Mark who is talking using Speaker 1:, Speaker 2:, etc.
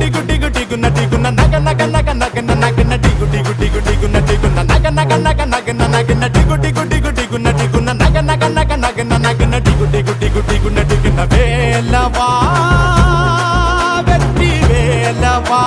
Speaker 1: டிகு டிகு டிகுன டிகுன நக நக நக நக நக டிகு டிகு டிகு டிகுன டிகுன நக நக நக நக நக டிகு டிகு டிகு டிகுன டிகுன நக நக நக நக நக டிகு டிகு டிகு டிகுன டிகுன வேலவா வெற்றி வேலவா